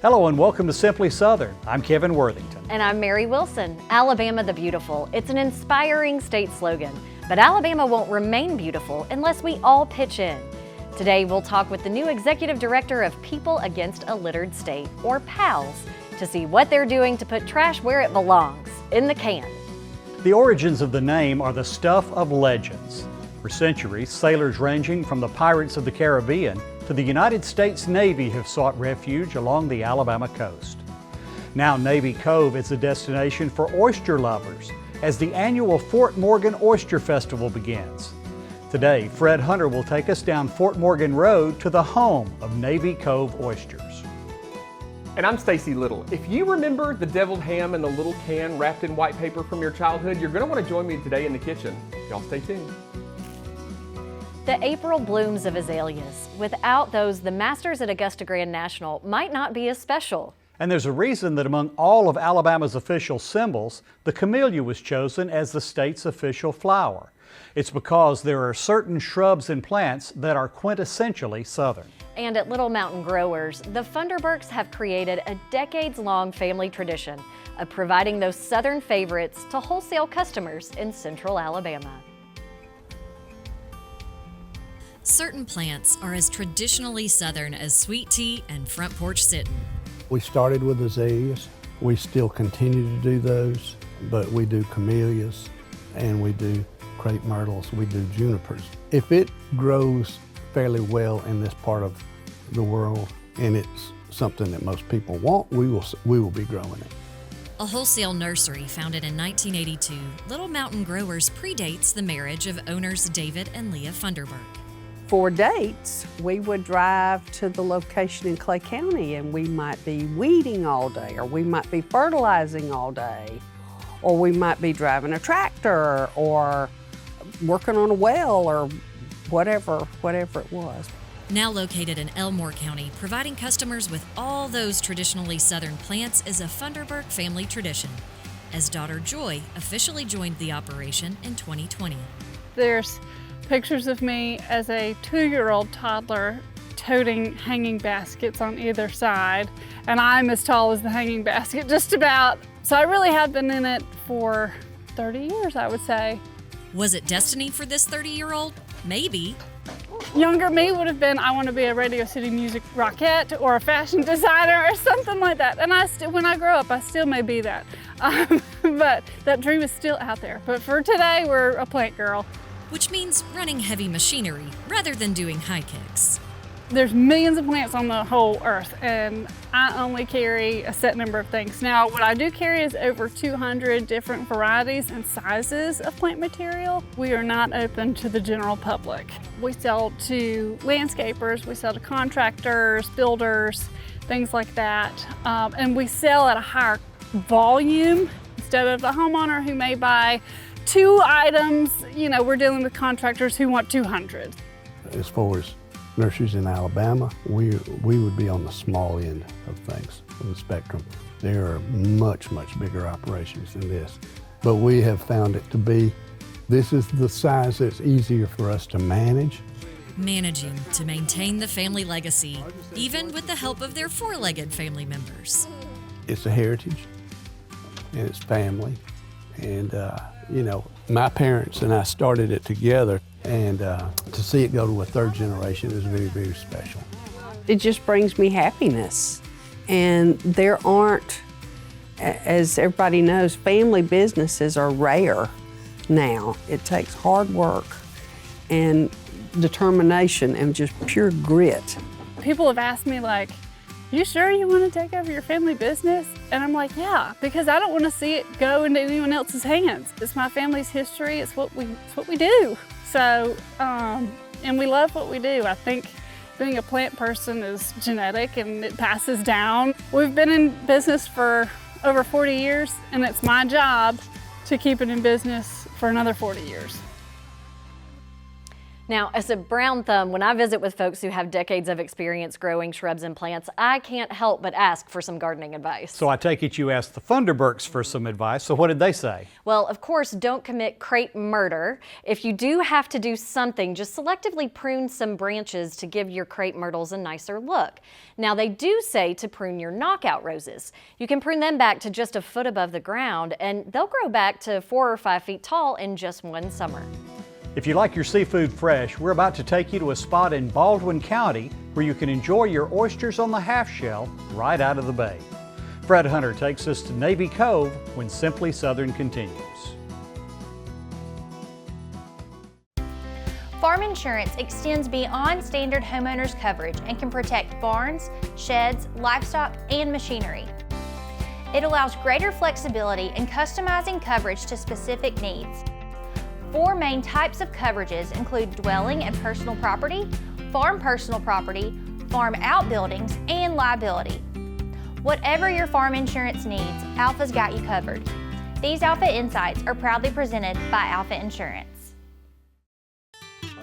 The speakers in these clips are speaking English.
Hello and welcome to Simply Southern. I'm Kevin Worthington. And I'm Mary Wilson. Alabama the Beautiful. It's an inspiring state slogan, but Alabama won't remain beautiful unless we all pitch in. Today we'll talk with the new Executive Director of People Against a Littered State, or PALS, to see what they're doing to put trash where it belongs, in the can. The origins of the name are the stuff of legends. For centuries, sailors ranging from the pirates of the Caribbean to the United States Navy have sought refuge along the Alabama coast. Now Navy Cove is a destination for oyster lovers as the annual Fort Morgan Oyster Festival begins. Today, Fred Hunter will take us down Fort Morgan Road to the home of Navy Cove oysters. And I'm Stacy Little. If you remember the deviled ham in the little can wrapped in white paper from your childhood, you're going to want to join me today in the kitchen. Y'all stay tuned. The April blooms of azaleas. Without those, the Masters at Augusta Grand National might not be as special. And there's a reason that among all of Alabama's official symbols, the camellia was chosen as the state's official flower. It's because there are certain shrubs and plants that are quintessentially Southern. And at Little Mountain Growers, the Funderburks have created a decades-long family tradition of providing those Southern favorites to wholesale customers in central Alabama. Certain plants are as traditionally Southern as sweet tea and front porch sitting. We started with azaleas. We still continue to do those, but we do camellias and we do crepe myrtles, we do junipers. If it grows fairly well in this part of the world and it's something that most people want, we will be growing it. A wholesale nursery founded in 1982, Little Mountain Growers predates the marriage of owners David and Leah Funderburk. For dates, we would drive to the location in Clay County and we might be weeding all day, or we might be fertilizing all day, or we might be driving a tractor or working on a well or whatever it was. Now located in Elmore County, providing customers with all those traditionally Southern plants is a Funderburk family tradition, as daughter Joy officially joined the operation in 2020. There's pictures of me as a 2-year-old toddler toting hanging baskets on either side, and I'm as tall as the hanging basket, just about. So I really have been in it for 30 years, I would say. Was it destiny for this 30-year-old? Maybe. Younger me would have been, I want to be a Radio City Rockette or a fashion designer or something like that. And when I grow up, I still may be that. But that dream is still out there. But for today, we're a plant girl. Which means running heavy machinery rather than doing high kicks. There's millions of plants on the whole earth, and I only carry a set number of things. Now, what I do carry is over 200 different varieties and sizes of plant material. We are not open to the general public. We sell to landscapers, we sell to contractors, builders, things like that. And we sell at a higher volume instead of the homeowner who may buy 2 items. You know, we're dealing with contractors who want 200. As far as nurseries in Alabama, we would be on the small end of things, of the spectrum. There are much bigger operations than this. But we have found it to be, this is the size that's easier for us to manage. Managing to maintain the family legacy, even with the help of their 4-legged family members. It's a heritage, and it's family. And you know, my parents and I started it together, and to see it go to a 3rd generation is very special. It just brings me happiness. And there aren't, as everybody knows, family businesses are rare now. It takes hard work and determination and just pure grit. People have asked me, like, you sure you want to take over your family business? And I'm like, yeah, because I don't want to see it go into anyone else's hands. It's my family's history. It's what we do. So, and we love what we do. I think being a plant person is genetic and it passes down. We've been in business for over 40 years, and it's my job to keep it in business for another 40 years. Now, as a brown thumb, when I visit with folks who have decades of experience growing shrubs and plants, I can't help but ask for some gardening advice. So I take it you asked the Funderburks for some advice. So what did they say? Well, of course, don't commit crepe murder. If you do have to do something, just selectively prune some branches to give your crepe myrtles a nicer look. Now, they do say to prune your knockout roses. You can prune them back to just a foot above the ground, and they'll grow back to 4 or 5 feet tall in just one summer. If you like your seafood fresh, we're about to take you to a spot in Baldwin County where you can enjoy your oysters on the half shell right out of the bay. Fred Hunter takes us to Navy Cove when Simply Southern continues. Farm insurance extends beyond standard homeowners coverage and can protect barns, sheds, livestock, and machinery. It allows greater flexibility in customizing coverage to specific needs. 4 main types of coverages include dwelling and personal property, farm personal property, farm outbuildings, and liability. Whatever your farm insurance needs, Alpha's got you covered. These Alpha Insights are proudly presented by Alpha Insurance.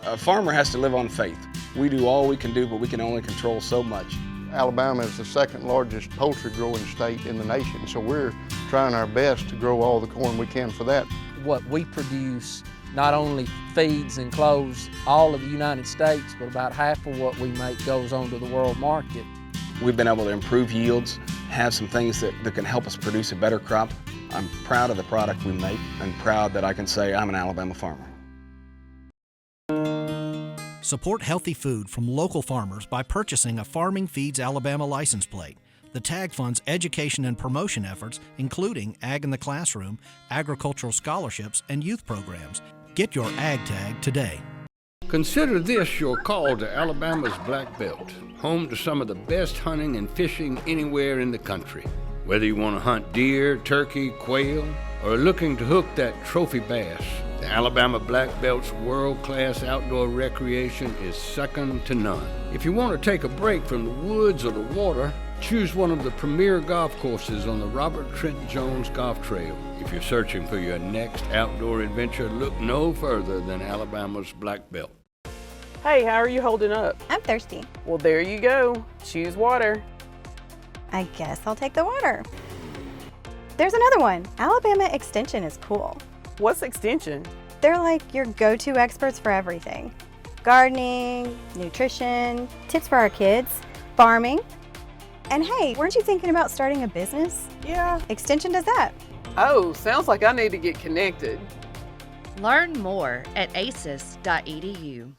A farmer has to live on faith. We do all we can do, but we can only control so much. Alabama is the 2nd largest poultry growing state in the nation, so we're trying our best to grow all the corn we can for that. What we produce not only feeds and clothes all of the United States, but about half of what we make goes on to the world market. We've been able to improve yields, have some things that can help us produce a better crop. I'm proud of the product we make and proud that I can say I'm an Alabama farmer. Support healthy food from local farmers by purchasing a Farming Feeds Alabama license plate. The tag funds education and promotion efforts, including Ag in the Classroom, agricultural scholarships, and youth programs. Get your Ag tag today. Consider this your call to Alabama's Black Belt, home to some of the best hunting and fishing anywhere in the country. Whether you want to hunt deer, turkey, quail, or are looking to hook that trophy bass, the Alabama Black Belt's world-class outdoor recreation is second to none. If you want to take a break from the woods or the water, choose one of the premier golf courses on the Robert Trent Jones Golf Trail. If you're searching for your next outdoor adventure, look no further than Alabama's Black Belt. Hey, how are you holding up? I'm thirsty. Well, there you go. Choose water. I guess I'll take the water. There's another one. Alabama Extension is cool. What's Extension? They're like your go-to experts for everything. Gardening, nutrition, tips for our kids, farming. And hey, weren't you thinking about starting a business? Yeah. Extension does that. Oh, sounds like I need to get connected. Learn more at aces.edu.